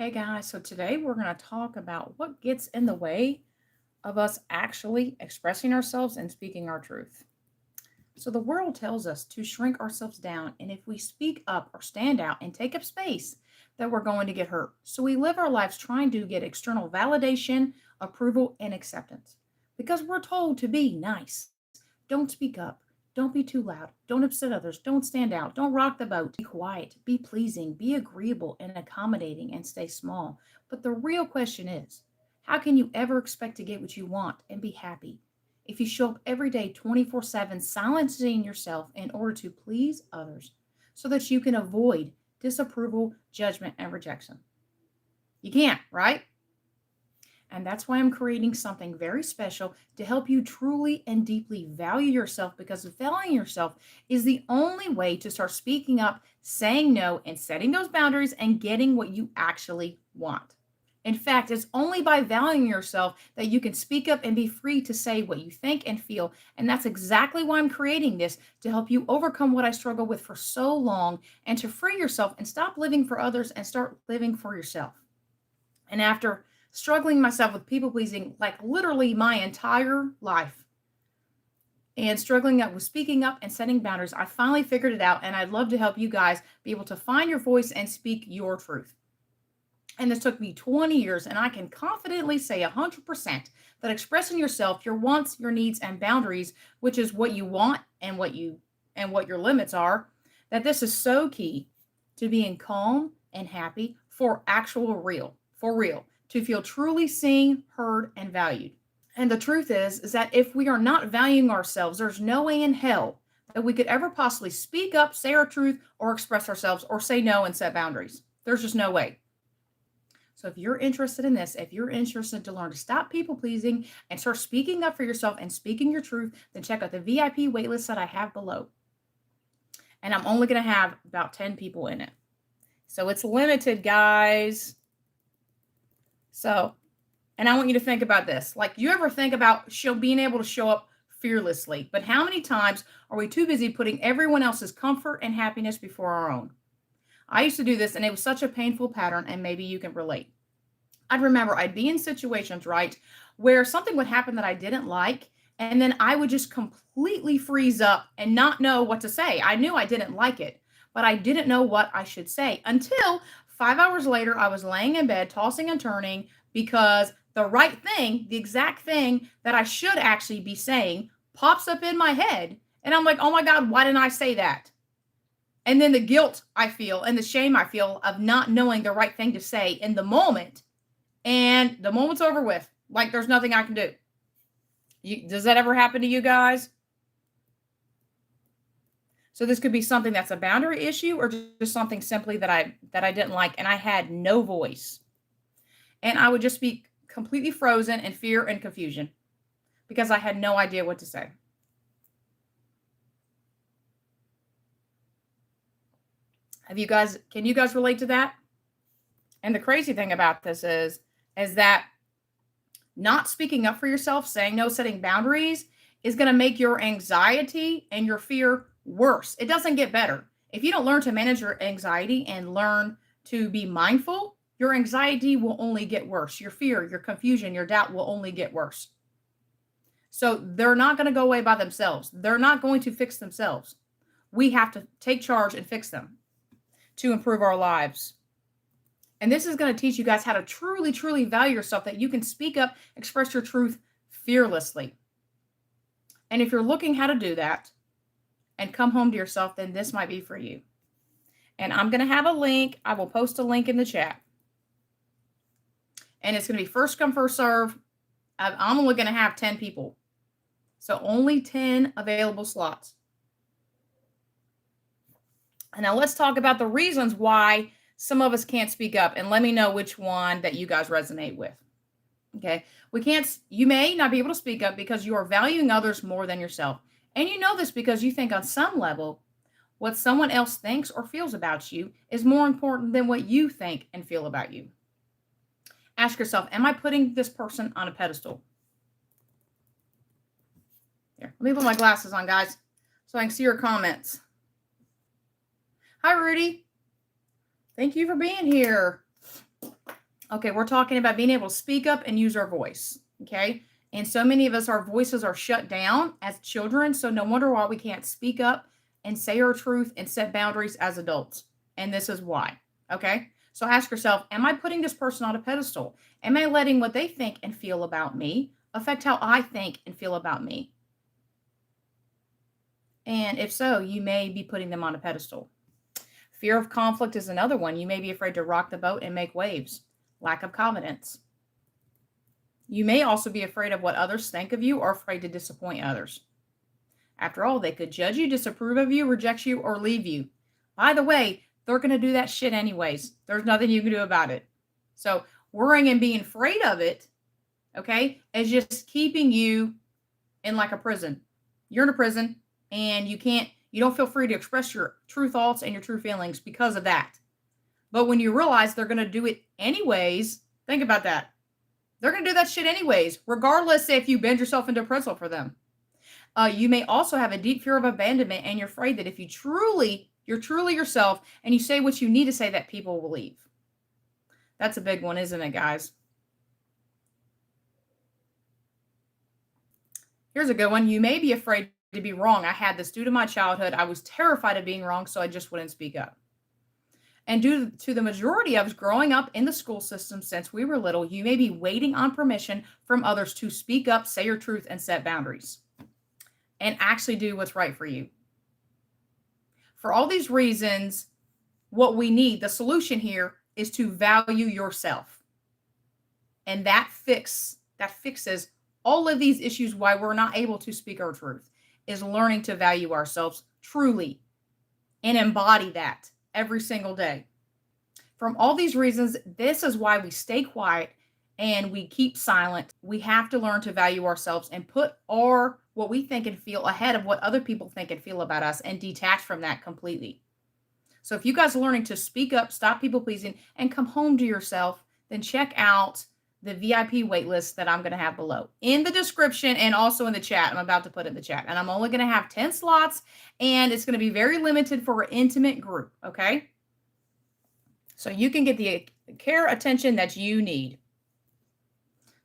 Hey guys, so today we're going to talk about what gets in the way of us actually expressing ourselves and speaking our truth. So, the world tells us to shrink ourselves down, and if we speak up or stand out and take up space, that we're going to get hurt. So, we live our lives trying to get external validation, approval, and acceptance because we're told to be nice. Don't speak up. Don't be too loud. Don't upset others. Don't stand out. Don't rock the boat. Be quiet. Be pleasing. Be agreeable and accommodating and stay small. But the real question is, how can you ever expect to get what you want and be happy if you show up every day 24/7 silencing yourself in order to please others so that you can avoid disapproval, judgment, and rejection? You can't, right? And that's why I'm creating something very special to help you truly and deeply value yourself because valuing yourself is the only way to start speaking up, saying no, and setting those boundaries and getting what you actually want. In fact, it's only by valuing yourself that you can speak up and be free to say what you think and feel. And that's exactly why I'm creating this to help you overcome what I struggled with for so long and to free yourself and stop living for others and start living for yourself. And after struggling myself with people pleasing like literally my entire life and struggling up with speaking up and setting boundaries, I finally figured it out. And I'd love to help you guys be able to find your voice and speak your truth. And this took me 20 years, and I can confidently say 100% that expressing yourself, your wants, your needs, and boundaries, which is what you want and what your limits are, that this is so key to being calm and happy for real, to feel truly seen, heard, and valued. And the truth is that if we are not valuing ourselves, there's no way in hell that we could ever possibly speak up, say our truth, or express ourselves, or say no and set boundaries. There's just no way. So if you're interested in this, if you're interested to learn to stop people pleasing and start speaking up for yourself and speaking your truth, then check out the VIP waitlist that I have below. And I'm only going to have about 10 people in it. So it's limited, guys. So, and I want you to think about this. Like, you ever think about being able to show up fearlessly, but how many times are we too busy putting everyone else's comfort and happiness before our own? I used to do this, and it was such a painful pattern, and maybe you can relate. I'd remember I'd be in situations, right, where something would happen that I didn't like, and then I would just completely freeze up and not know what to say. I knew I didn't like it, but I didn't know what I should say until 5 hours later, I was laying in bed, tossing and turning because the right thing, the exact thing that I should actually be saying, pops up in my head. And I'm like, oh my God, why didn't I say that? And then the guilt I feel and the shame I feel of not knowing the right thing to say in the moment. And the moment's over with. Like, there's nothing I can do. Does that ever happen to you guys? So this could be something that's a boundary issue or just something simply that I didn't like and I had no voice. And I would just be completely frozen in fear and confusion because I had no idea what to say. Can you guys relate to that? And the crazy thing about this is that not speaking up for yourself, saying no, setting boundaries is going to make your anxiety and your fear worse. It doesn't get better. If you don't learn to manage your anxiety and learn to be mindful, your anxiety will only get worse. Your fear, your confusion, your doubt will only get worse. So they're not going to go away by themselves. They're not going to fix themselves. We have to take charge and fix them to improve our lives. And this is going to teach you guys how to truly, truly value yourself, that you can speak up, express your truth fearlessly. And if you're looking how to do that and come home to yourself, then this might be for you. And I'm going to have a link. I will post a link in the chat. And it's going to be first come, first serve. I'm only going to have 10 people. So only 10 available slots. And now let's talk about the reasons why some of us can't speak up, and let me know which one that you guys resonate with. Okay. You may not be able to speak up because you are valuing others more than yourself. And you know this because you think on some level, what someone else thinks or feels about you is more important than what you think and feel about you. Ask yourself, am I putting this person on a pedestal? Here, let me put my glasses on, guys, so I can see your comments. Hi, Rudy. Thank you for being here. Okay, we're talking about being able to speak up and use our voice. Okay. And so many of us, our voices are shut down as children. So no wonder why we can't speak up and say our truth and set boundaries as adults. And this is why. Okay. So ask yourself, am I putting this person on a pedestal? Am I letting what they think and feel about me affect how I think and feel about me? And if so, you may be putting them on a pedestal. Fear of conflict is another one. You may be afraid to rock the boat and make waves. Lack of confidence. You may also be afraid of what others think of you or afraid to disappoint others. After all, they could judge you, disapprove of you, reject you, or leave you. By the way, they're going to do that shit anyways. There's nothing you can do about it. So, worrying and being afraid of it, okay, is just keeping you in like a prison. You're in a prison and you don't feel free to express your true thoughts and your true feelings because of that. But when you realize they're going to do it anyways, think about that. They're going to do that shit anyways, regardless if you bend yourself into a pretzel for them. You may also have a deep fear of abandonment, and you're afraid that if you're truly yourself, and you say what you need to say, that people will leave. That's a big one, isn't it, guys? Here's a good one. You may be afraid to be wrong. I had this due to my childhood. I was terrified of being wrong, so I just wouldn't speak up. And due to the majority of us growing up in the school system since we were little, you may be waiting on permission from others to speak up, say your truth, and set boundaries, and actually do what's right for you. For all these reasons, what we need, the solution here, is to value yourself. And that fixes all of these issues why we're not able to speak our truth, is learning to value ourselves truly and embody that every single day. From all these reasons, this is why we stay quiet and we keep silent. We have to learn to value ourselves and put what we think and feel ahead of what other people think and feel about us, and detach from that completely. So if you guys are learning to speak up, stop people pleasing, and come home to yourself, then check out the VIP waitlist that I'm going to have below in the description and also in the chat. I'm about to put in the chat, and I'm only going to have 10 slots, and it's going to be very limited for an intimate group. Okay. So you can get the care, attention that you need.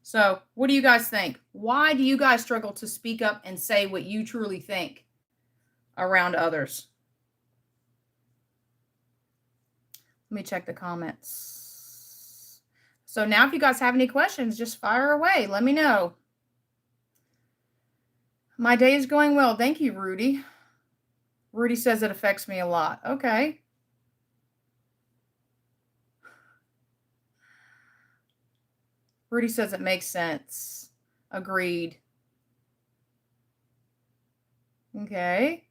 So what do you guys think? Why do you guys struggle to speak up and say what you truly think around others? Let me check the comments. So now if you guys have any questions, just fire away. Let me know. My day is going well. Thank you, Rudy. Rudy says it affects me a lot. Okay. Rudy says it makes sense. Agreed. Okay.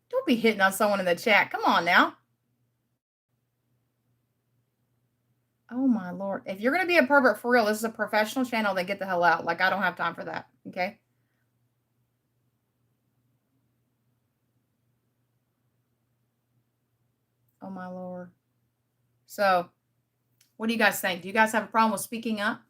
Don't be hitting on someone in the chat. Come on now. Oh my Lord. If you're going to be a pervert for real, this is a professional channel, then get the hell out. Like, I don't have time for that. Okay. Oh my Lord. So, what do you guys think? Do you guys have a problem with speaking up?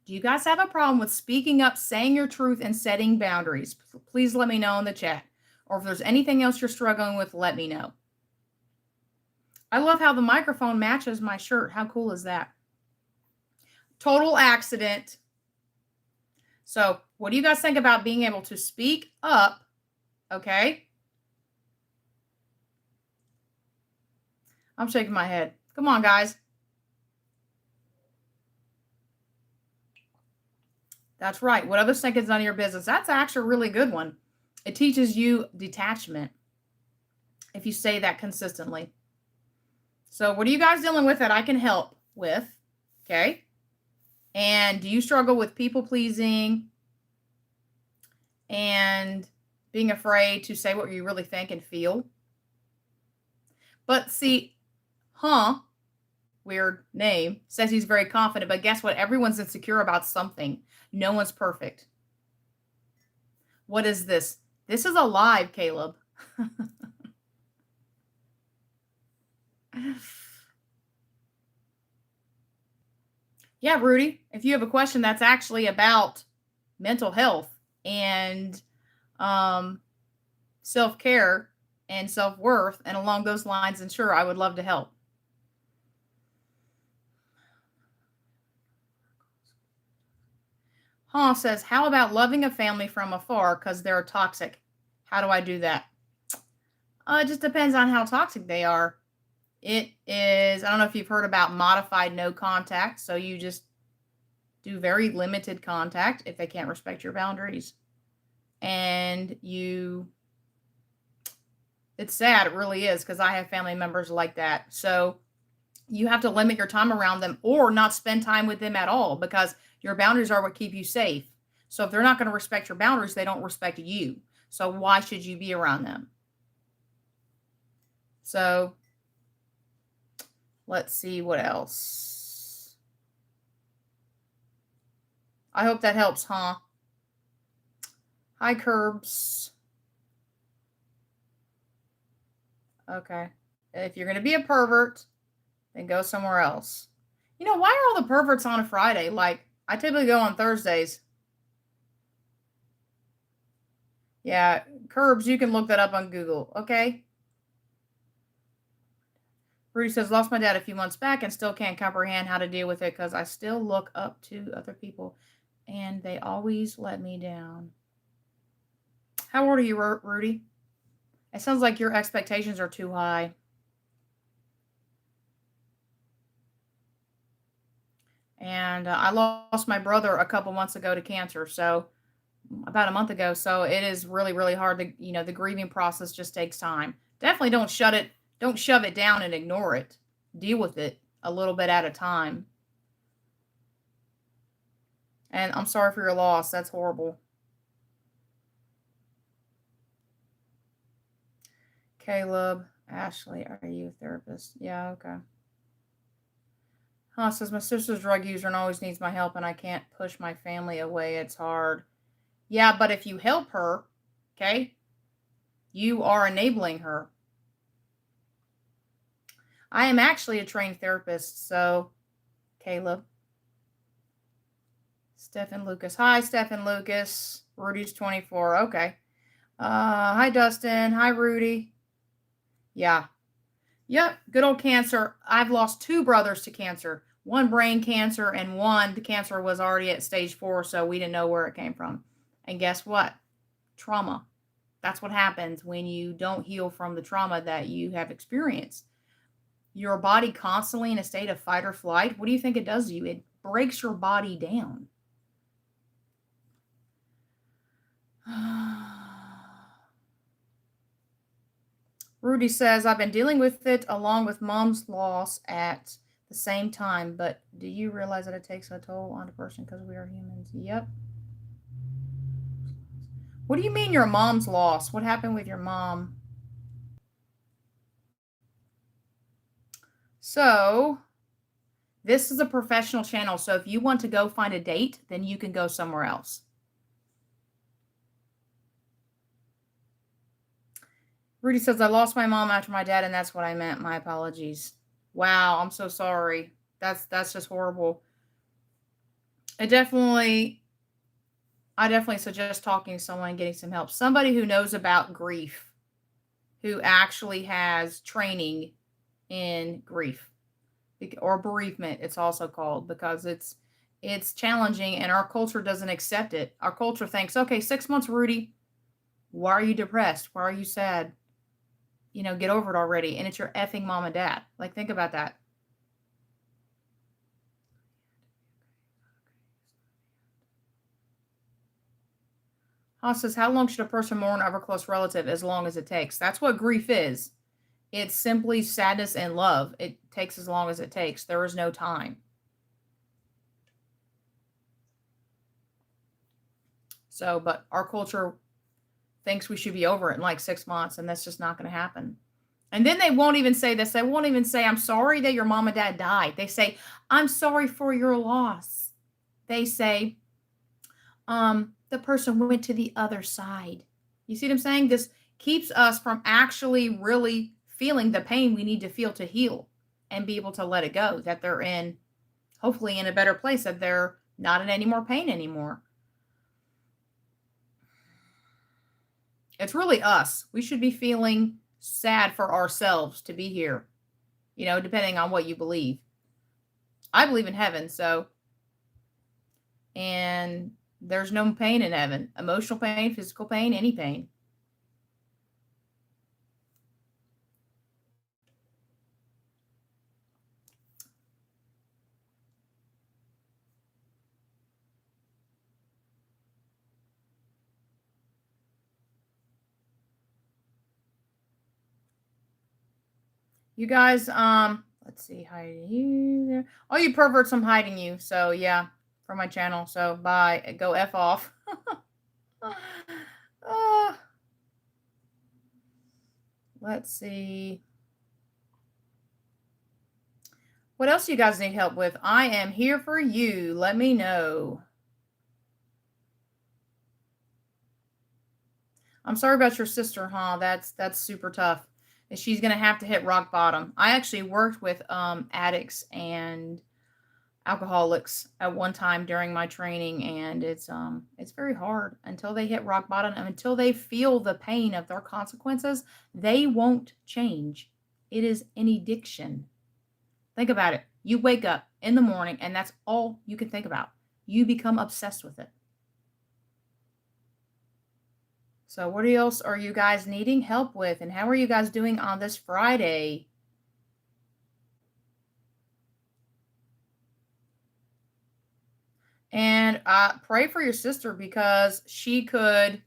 Do you guys have a problem with speaking up, saying your truth, and setting boundaries? Please let me know in the chat. Or if there's anything else you're struggling with, let me know. I love how the microphone matches my shirt. How cool is that? Total accident. So, what do you guys think about being able to speak up? Okay. I'm shaking my head. Come on, guys. That's right. What others think is none of your business. That's actually a really good one. It teaches you detachment if you say that consistently. So what are you guys dealing with that I can help with? Okay. And do you struggle with people pleasing and being afraid to say what you really think and feel? But see, weird name, says he's very confident, but guess what? Everyone's insecure about something. No one's perfect. What is this? This is a live, Caleb. Yeah, Rudy, if you have a question that's actually about mental health and um, self-care and self-worth. And along those lines, and sure, I would love to help. Huh says, how about loving a family from afar because they're toxic? How do I do that? It just depends on how toxic they are. It is, I don't know if you've heard about modified no contact. So you just do very limited contact if they can't respect your boundaries. And it's sad, it really is, because I have family members like that. So you have to limit your time around them or not spend time with them at all because your boundaries are what keep you safe. So if they're not going to respect your boundaries, they don't respect you. So why should you be around them? So let's see what else. I hope that helps, huh? Hi, Curbs. Okay. If you're going to be a pervert, then go somewhere else. You know, why are all the perverts on a Friday? Like, I typically go on Thursdays. Yeah, Curbs, you can look that up on Google, okay? Rudy says, lost my dad a few months back and still can't comprehend how to deal with it because I still look up to other people and they always let me down. How old are you, Rudy? It sounds like your expectations are too high. And I lost my brother a couple months ago to cancer, so about a month ago. So it is really, really hard to, the grieving process just takes time. Definitely don't shove it down and ignore it. Deal with it a little bit at a time. And I'm sorry for your loss. That's horrible. Caleb, Ashley, are you a therapist? Yeah, okay. Huh, says my sister's a drug user and always needs my help and I can't push my family away. It's hard. Yeah, but if you help her, okay, you are enabling her. I am actually a trained therapist, so Caleb. Stephen Lucas. Hi, Stephen Lucas. Rudy's 24. Okay. Hi, Dustin. Hi, Rudy. Yeah. Yep. Good old cancer. I've lost two brothers to cancer. One brain cancer and one, the cancer was already at stage 4, so we didn't know where it came from. And guess what? Trauma. That's what happens when you don't heal from the trauma that you have experienced. Your body constantly in a state of fight or flight. What do you think it does to you? It breaks your body down. Rudy says, I've been dealing with it along with mom's loss at the same time, but do you realize that it takes a toll on a person because we are humans? Yep. What do you mean your mom's loss? What happened with your mom? So, this is a professional channel, so if you want to go find a date, then you can go somewhere else. Rudy says, I lost my mom after my dad, and that's what I meant. My apologies. Wow, I'm so sorry. That's just horrible. I definitely suggest talking to someone and getting some help. Somebody who knows about grief, who actually has training in grief or bereavement, it's also called, because it's challenging and our culture doesn't accept it. Our culture thinks, okay, 6 months, Rudy, why are you depressed? Why are you sad? Get over it already. And it's your effing mom and dad. Like, think about that. Haas says, how long should a person mourn over a close relative? As long as it takes. That's what grief is. It's simply sadness and love. It takes as long as it takes. There is no time. So, but our culture thinks we should be over it in like 6 months, and that's just not going to happen. And then they won't even say this. They won't even say, I'm sorry that your mom and dad died. They say, I'm sorry for your loss. They say, the person went to the other side. You see what I'm saying? This keeps us from actually really feeling the pain we need to feel to heal and be able to let it go, that they're hopefully in a better place, that they're not in any more pain anymore. It's really us. We should be feeling sad for ourselves to be here, depending on what you believe. I believe in heaven, and there's no pain in heaven. Emotional pain, physical pain, any pain. You guys, let's see, hiding you there. Oh, you perverts, I'm hiding you. So yeah, from my channel. So bye. Go F off. uh, let's see. What else you guys need help with? I am here for you. Let me know. I'm sorry about your sister, huh? That's super tough. And she's gonna have to hit rock bottom. I actually worked with addicts and alcoholics at one time during my training, and it's very hard until they hit rock bottom and until they feel the pain of their consequences. They won't change. It is an addiction. Think about it. You wake up in the morning and that's all you can think about. You become obsessed with it. So what else are you guys needing help with, and how are you guys doing on this Friday? And pray for your sister, because she could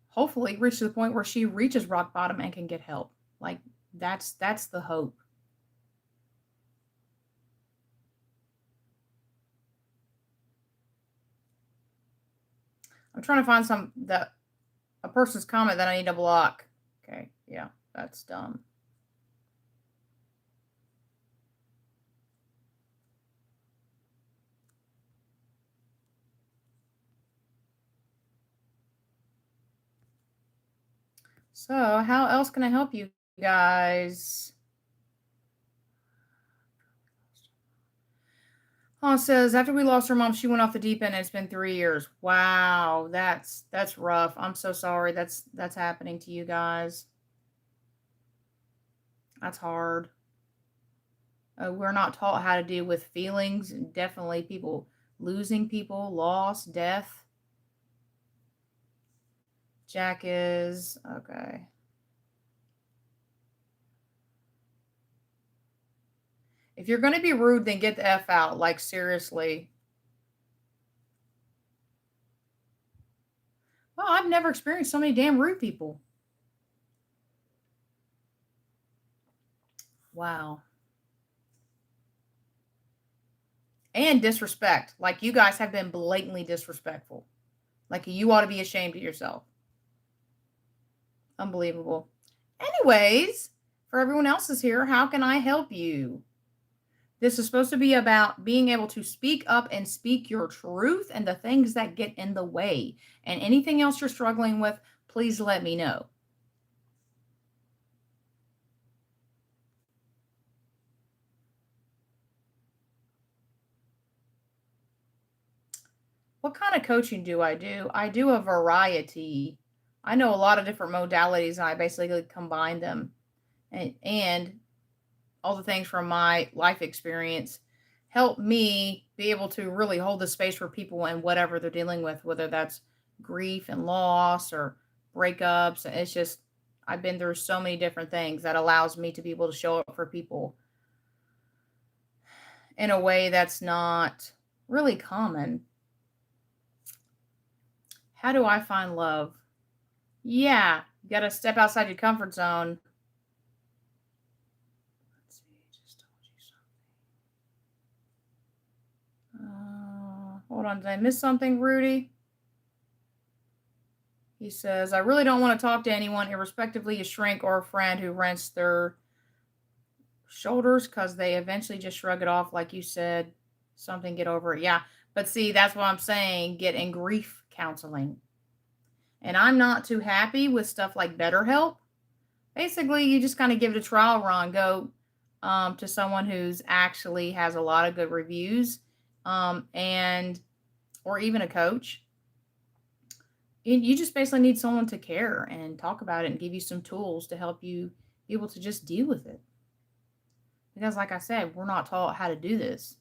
hopefully reach to the point where she reaches rock bottom and can get help. Like that's the hope. I'm trying to find a person's comment that I need to block. Okay, yeah, that's dumb. So, how else can I help you guys? Oh, it says after we lost her mom, she went off the deep end, and it's been 3 years. Wow, that's rough. I'm so sorry that's happening to you guys. That's hard. We're not taught how to deal with feelings, and definitely people losing people, loss, death. Jack is okay. If you're going to be rude, then get the F out. Like, seriously. Well, I've never experienced so many damn rude people. Wow. And disrespect. Like, you guys have been blatantly disrespectful. Like, you ought to be ashamed of yourself. Unbelievable. Anyways, for everyone else is here, how can I help you? This is supposed to be about being able to speak up and speak your truth and the things that get in the way. And anything else you're struggling with, please let me know. What kind of coaching do? I do a variety. I know a lot of different modalities, and I basically combine them. And all the things from my life experience help me be able to really hold the space for people and whatever they're dealing with, whether that's grief and loss or breakups. It's just, I've been through so many different things that allows me to be able to show up for people in a way that's not really common. How do I find love? Yeah, you got to step outside your comfort zone. Let's see, just told you something. Hold on, did I miss something, Rudy? He says, I really don't want to talk to anyone, irrespectively a shrink or a friend who rents their shoulders, because they eventually just shrug it off, like you said. Something, get over it. Yeah. But see, that's what I'm saying. Get in grief counseling. And I'm not too happy with stuff like BetterHelp. Basically, you just kind of give it a trial run. Go to someone who's actually has a lot of good reviews, and or even a coach, You just basically need someone to care and talk about it and give you some tools to help you be able to just deal with it. Because, like I said, we're not taught how to do this.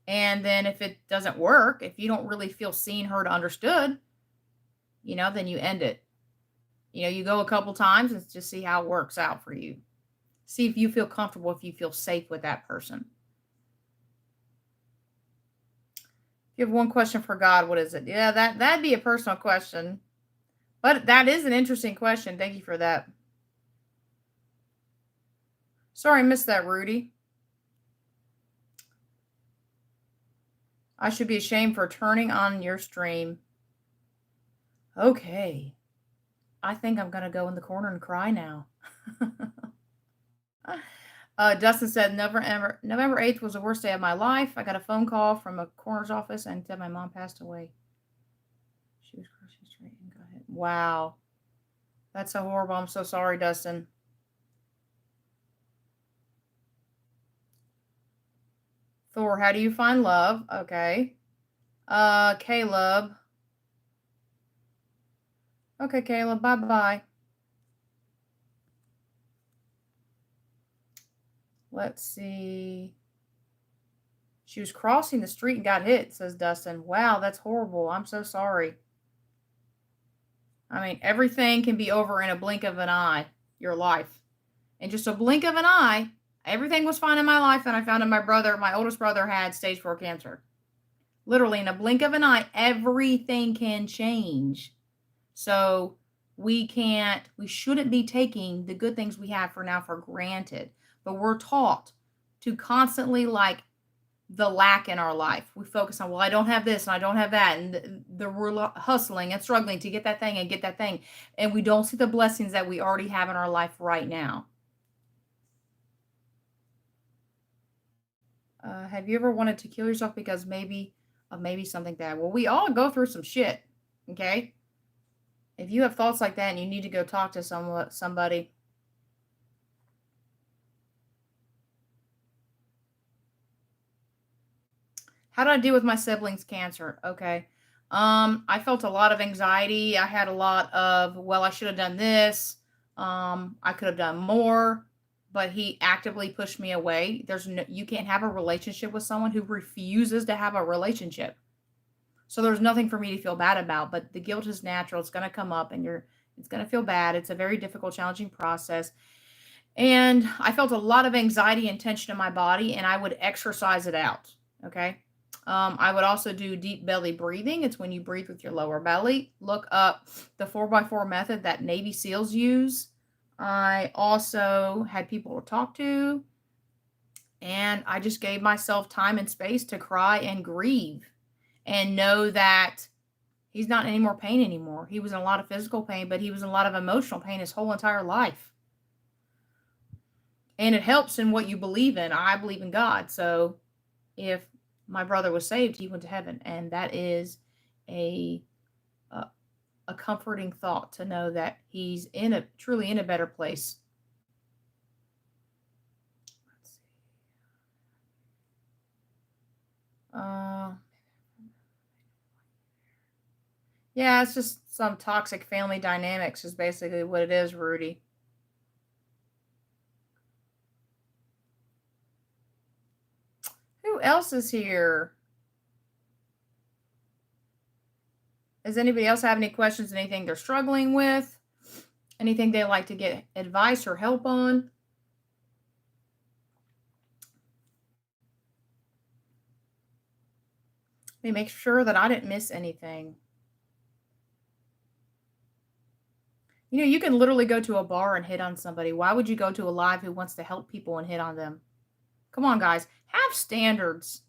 And then if it doesn't work, if you don't really feel seen, heard, understood, then you end it. You go a couple times and just see how it works out for you. See if you feel comfortable, if you feel safe with that person. If you have one question for God, what is it? Yeah, that'd be a personal question. But that is an interesting question. Thank you for that. Sorry, I missed that, Rudy. I should be ashamed for turning on your stream. Okay. I think I'm going to go in the corner and cry now. Dustin said, November 8th was the worst day of my life. I got a phone call from a coroner's office and said my mom passed away. She was crossing straight and got hit. Wow. That's so horrible. I'm so sorry, Dustin. Thor, how do you find love? Okay. Caleb. Okay, Caleb, bye-bye. Let's see. She was crossing the street and got hit, says Dustin. Wow, that's horrible. I'm so sorry. I mean, everything can be over in a blink of an eye, your life. In just a blink of an eye, everything was fine in my life, and I found out my oldest brother, had stage 4 cancer. Literally, in a blink of an eye, everything can change. So we shouldn't be taking the good things we have for now for granted. But we're taught to constantly the lack in our life. We focus on, well, I don't have this and I don't have that. And we're hustling and struggling to get that thing and get that thing. And we don't see the blessings that we already have in our life right now. Have you ever wanted to kill yourself because maybe something bad? Well, we all go through some shit. Okay. If you have thoughts like that and you need to go talk to somebody. How did I deal with my siblings' cancer? Okay. I felt a lot of anxiety. I had a lot of, well, I should have done this. I could have done more, but he actively pushed me away. You can't have a relationship with someone who refuses to have a relationship. So there's nothing for me to feel bad about, but the guilt is natural. It's going to come up and it's going to feel bad. It's a very difficult, challenging process. And I felt a lot of anxiety and tension in my body, and I would exercise it out. Okay. I would also do deep belly breathing. It's when you breathe with your lower belly. Look up the 4x4 method that Navy SEALs use. I also had people to talk to, and I just gave myself time and space to cry and grieve and know that he's not in any more pain anymore. He was in a lot of physical pain, but he was in a lot of emotional pain his whole entire life. And it helps in what you believe in. I believe in God. So if my brother was saved, he went to heaven. And that is a comforting thought to know that he's truly in a better place. Let's see. Yeah, it's just some toxic family dynamics is basically what it is, Rudy. Who else is here? Does anybody else have any questions, anything they're struggling with? Anything they'd like to get advice or help on? Let me make sure that I didn't miss anything. You can literally go to a bar and hit on somebody. Why would you go to a live who wants to help people and hit on them? Come on, guys. Have standards.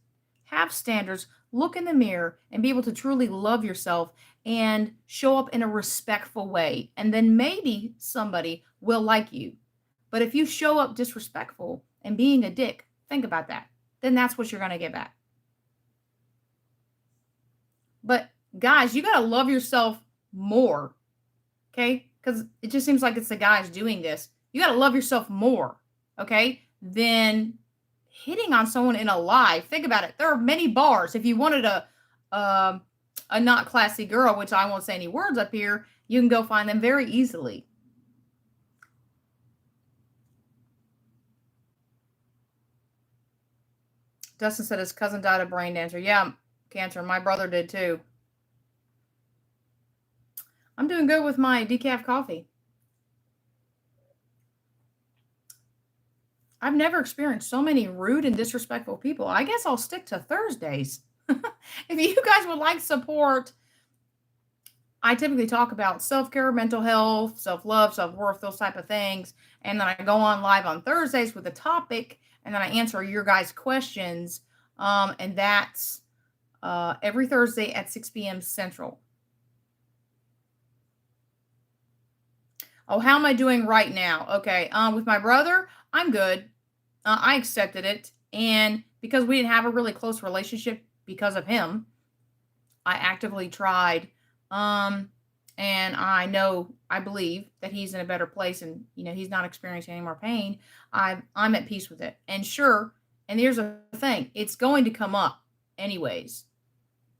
Have standards. Look in the mirror and be able to truly love yourself and show up in a respectful way. And then maybe somebody will like you. But if you show up disrespectful and being a dick, think about that. Then that's what you're going to get back. But guys, you got to love yourself more. Okay? Because it just seems like it's the guys doing this. You got to love yourself more. Okay? Than hitting on someone in a live. Think about it. There are many bars. If you wanted to a not classy girl, which I won't say any words up here, you can go find them very easily. Dustin said his cousin died of brain cancer. Yeah, cancer. My brother did too. I'm doing good with my decaf coffee. I've never experienced so many rude and disrespectful people. I guess I'll stick to Thursdays. If you guys would like support, I typically talk about self-care, mental health, self-love, self-worth, those type of things. And then I go on live on Thursdays with a topic, and then I answer your guys' questions. And that's every Thursday at 6 p.m. Central. Oh, how am I doing right now? Okay. With my brother, I'm good. I accepted it. And because we didn't have a really close relationship because of him, I actively tried. And I believe that he's in a better place, and he's not experiencing any more pain. I'm at peace with it. And sure, and here's the thing, it's going to come up anyways.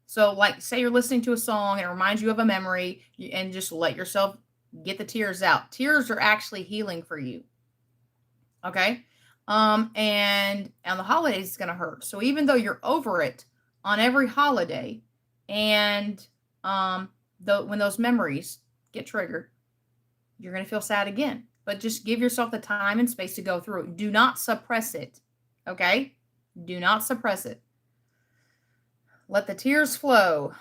So like, say you're listening to a song and it reminds you of a memory, and just let yourself get the tears out. Tears are actually healing for you. Okay? And on the holidays, it's going to hurt. So even though you're over it on every holiday, and when those memories get triggered, you're going to feel sad again. But just give yourself the time and space to go through it. Do not suppress it. Okay? Do not suppress it. Let the tears flow.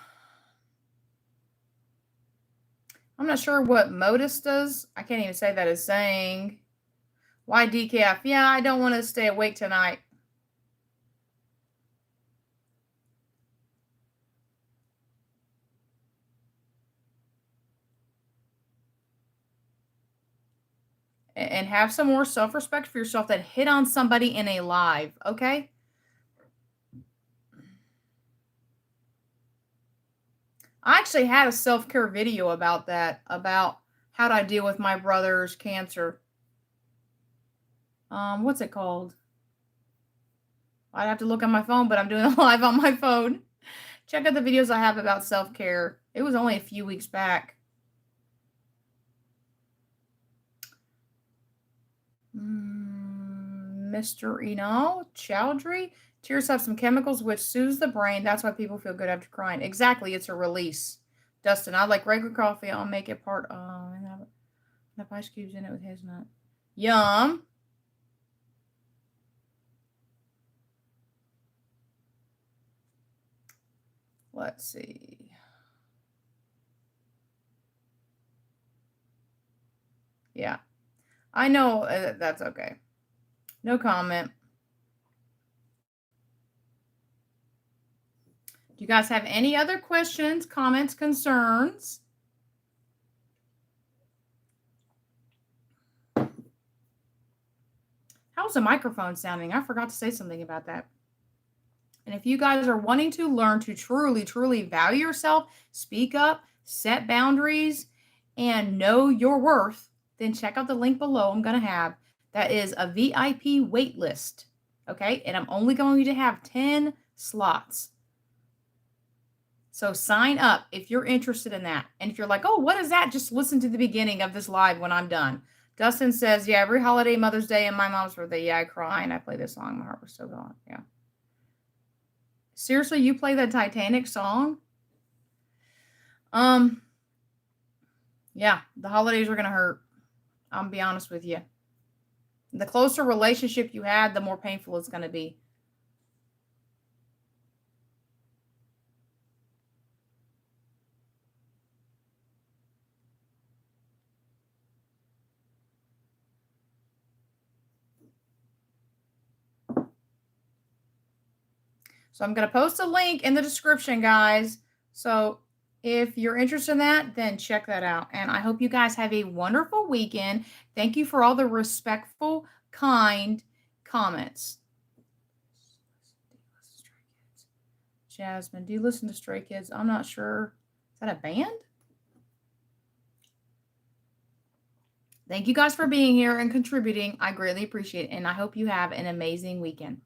I'm not sure what Modus does. I can't even say that is saying. Why decaf? Yeah, I don't want to stay awake tonight. And have some more self-respect for yourself than hit on somebody in a live, okay? I actually had a self-care video about that, about how to deal with my brother's cancer. What's it called? I'd have to look on my phone, but I'm doing it live on my phone. Check out the videos I have about self-care. It was only a few weeks back. Mr. Enal Chowdhury. Tears have some chemicals which soothes the brain. That's why people feel good after crying. Exactly. It's a release. Dustin, I like regular coffee. I'll make it part. And have ice cubes in it with hazelnut. Yum. Let's see. Yeah. I know that's okay. No comment. Do you guys have any other questions, comments, concerns? How's the microphone sounding? I forgot to say something about that. And if you guys are wanting to learn to truly, truly value yourself, speak up, set boundaries, and know your worth, then check out the link below I'm going to have. That is a VIP wait list. Okay? And I'm only going to have 10 slots. So sign up if you're interested in that. And if you're like, oh, what is that? Just listen to the beginning of this live when I'm done. Dustin says, yeah, every holiday, Mother's Day, and my mom's birthday. Yeah, I cry and I play this song. My heart was so gone. Yeah. Seriously, you play that Titanic song? Yeah, the holidays are going to hurt. I'll be honest with you. The closer relationship you had, the more painful it's going to be. So I'm going to post a link in the description, guys. So if you're interested in that, then check that out. And I hope you guys have a wonderful weekend. Thank you for all the respectful, kind comments. Jasmine, do you listen to Stray Kids? I'm not sure. Is that a band? Thank you guys for being here and contributing. I greatly appreciate it. And I hope you have an amazing weekend.